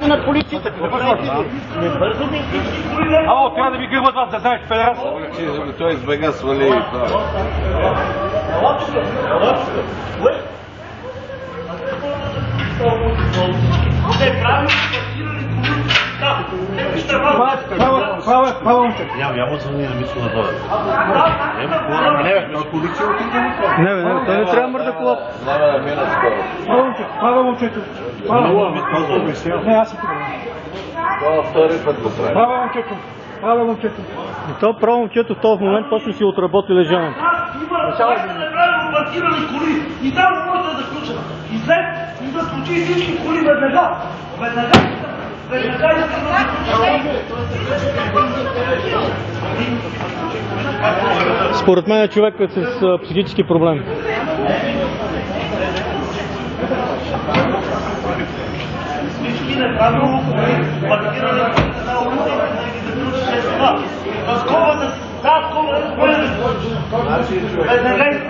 на полицията. Ало, трябва да ви гърбат вас, да знаеш, педерас. Той избега свали и това. Няма звъни на мисъл да бъде. Не, той не трябва мърда колата. Няма да мина скоро. Пава момчето. Не, аз си това. Това втори път го прави. Пава момчето. И то право момчето в този момент точно си отработи лежането. Трябва да правим паркирани коли и там може да включат. И след да включи всички коли веднага. Според мен е човекът с психически проблем. Всички неправилно паркирани на улицата да включиш това. Скобата си. Да, скобата си. Веднага.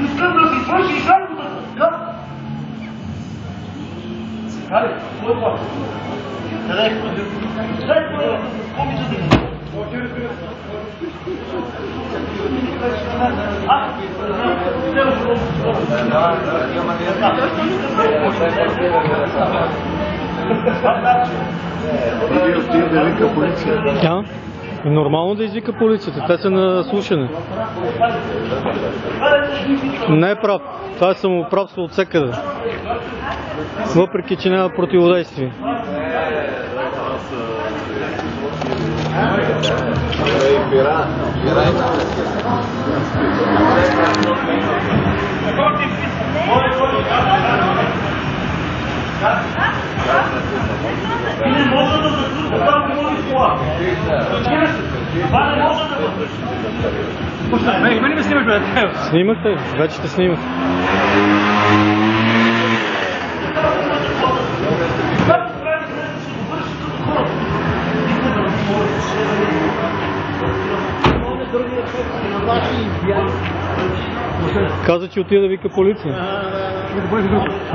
Искам да си свършиш работата. Къде? Да, и нормално да извика полицията, те са на слушане. Не е прав, това е самоуправство от всекъде. Въпреки че няма противодействие. Не може да заключва там коли кола. Това не може да бъде. Има ли ме снимаш, бе? Снимахте, вече те снимах. Каза, че отида да вика полиция.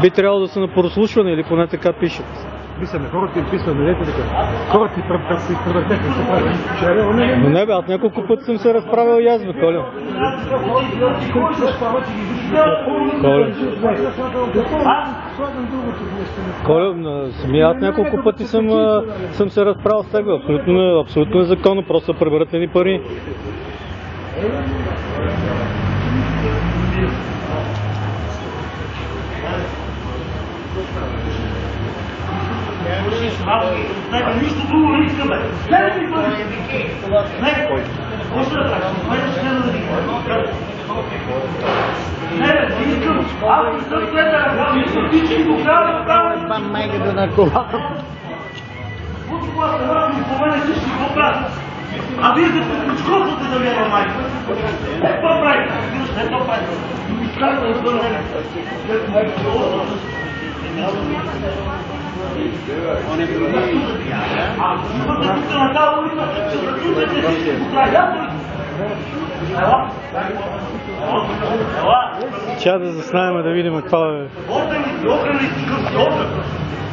Би трябвало да са на прослушване или поне така пишат. Писаме, хората им писват, дадете така. Хората си превъртеха, се прави. Но не бе, аз няколко пъти съм се разправил и аз, бе, Коля. Коля, аз няколко пъти съм се разправил с него. Абсолютно незаконно, просто да преберат едни пари. Нищо друго не искаме. След ми бъде. Не, може да правиш. Не, не искам. Аз не съм след да направя. Всички го правят там. Бам майката на колата. От колата на ми спомене всички го правят. А вие се подскосвате да ми е на майка. Какво прави? Какво прави? Изказвам да бъде. Ча да заснаем да видим какво е.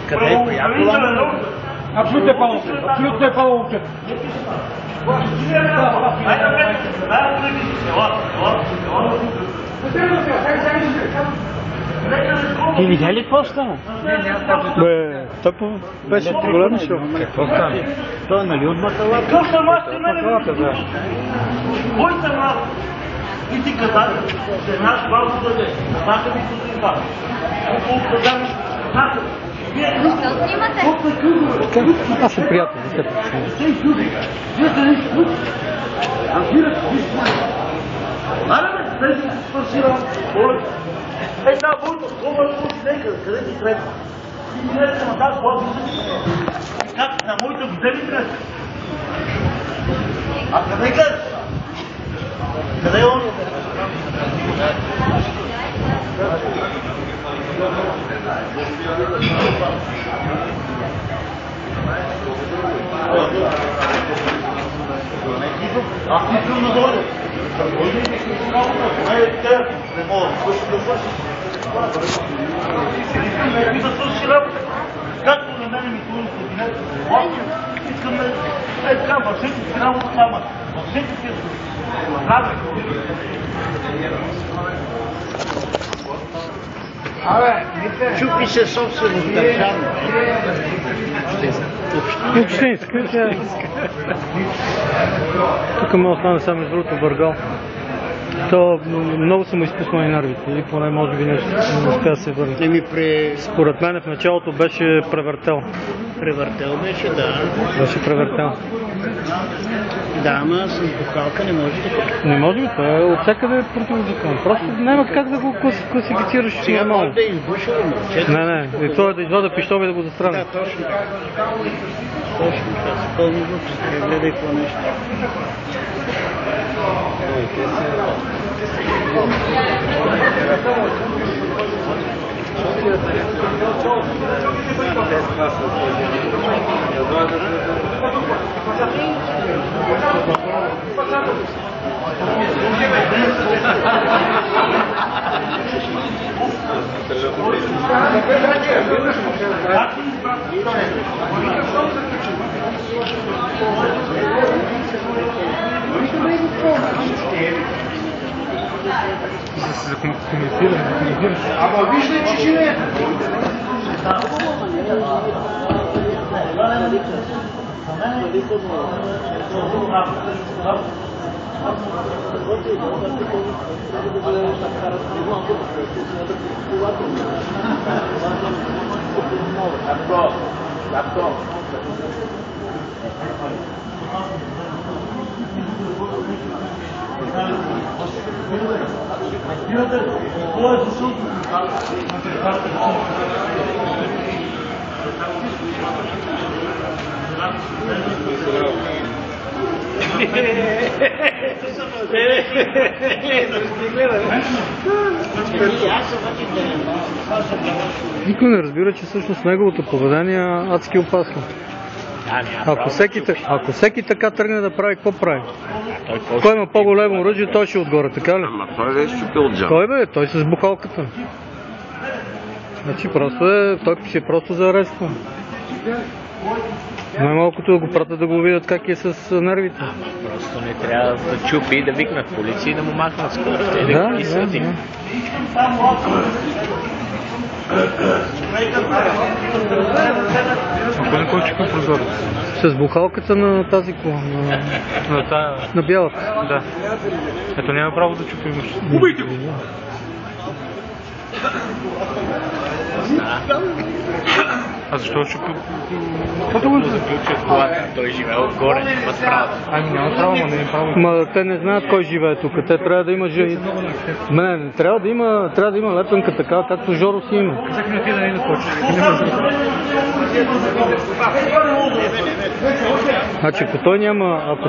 Къде е коя кола? Абсолютно е пало. Абсолютно е пало. Ти видя ли какво стана? Бе, тъпо беше голям шоу. Какво стана? Той нали от маталата? Къв съм аз, ти мене? Кой съм аз? И ти казах, че наш бабу да де. Знака ми сутринта. Колко казах, знака. Защо снимате? Аз съм приятел, не се причини. Вие сте нещо случи. Разбирате, вие сте. Аре бе, те си спасирам. Ей, тази войта, това е случи некъде, къде ти трябва? Как на моите години трябва? А къде гледаш? Къде е он? Аз не искам да дойда. Не мога да свърши. Искам да свърши работа. Както на мене ми тури кабинет, искам да е така, вършете си работа сама. Вършете си работа. Чупи се собствено държавно. Общинска. Тук ме остана само между другото Бъргал. То много са му изпуснали нервите или поне може би не успя да се върне. Според мен в началото беше превъртел. Превъртел беше, да. Беше превъртел. Да, ама с бухалка не може да... Не може би, това е от всякъде противозаконно. Просто няма как да го класифицираш сега нормално. може да избушва момчето. Не, и това е да извада пищови и да го застрани. Да, точно така. Точно така, с пълни глупости. Гледай какво нещо. Ама вижте, че живее. Никой не разбира, че всъщност неговото поведение е адски опасно. Ако всеки така тръгне да прави, какво прави? Кой има по-големо оръжие, той ще отгоре, така ли? Ама той ли е щупил джам? Кой бе? Той с бухалката. Значи той ще е просто за арестуване. Най-малкото да го пратят да го видят как е с нервите. Просто не трябва да чупи и да викнат полиция и да му махнат скорост. Да. Ако кой чупи прозорец? С бухалката на тази кола, на бялата. Да. Ето няма право да чупи имущество. Убийте го! А защо чупи? Като го заключат колата, той живее отгоре, няма право. Ами няма право, но не е право. Ма те не знаят кой живее тук. Те трябва да има Не, трябва да има лепенка така, както Жоро си има. Казах ми ти да не хочеш. Значи, ако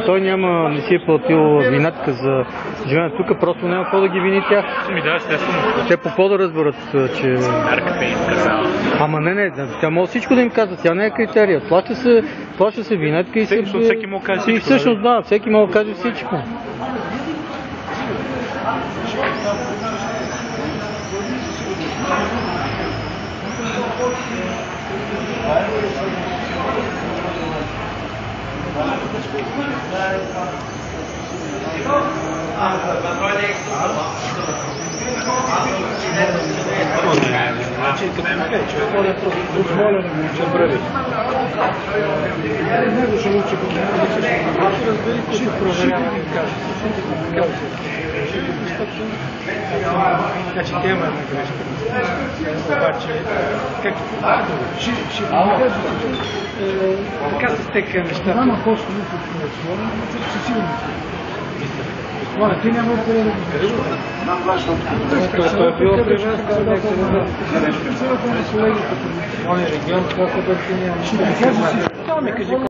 той няма, не си е платил винетка за живеене тук, просто няма какво да ги вини тях. Да, естествено. Те по какво да разберат, че... Мерката им казала. Ама не, тя може всичко да им казва, тя не е критерия. Плаща се винетка и се... Всеки му каже всичко. И всъщност да, всеки му каже всичко. Значи тема е на грешка. Обаче, както така се стека нещата. Моля, ти няма откъде да го кажеш. Той е било при нас, някъде на колегите. Оня регион, колко дърти няма. Ще ти кажа,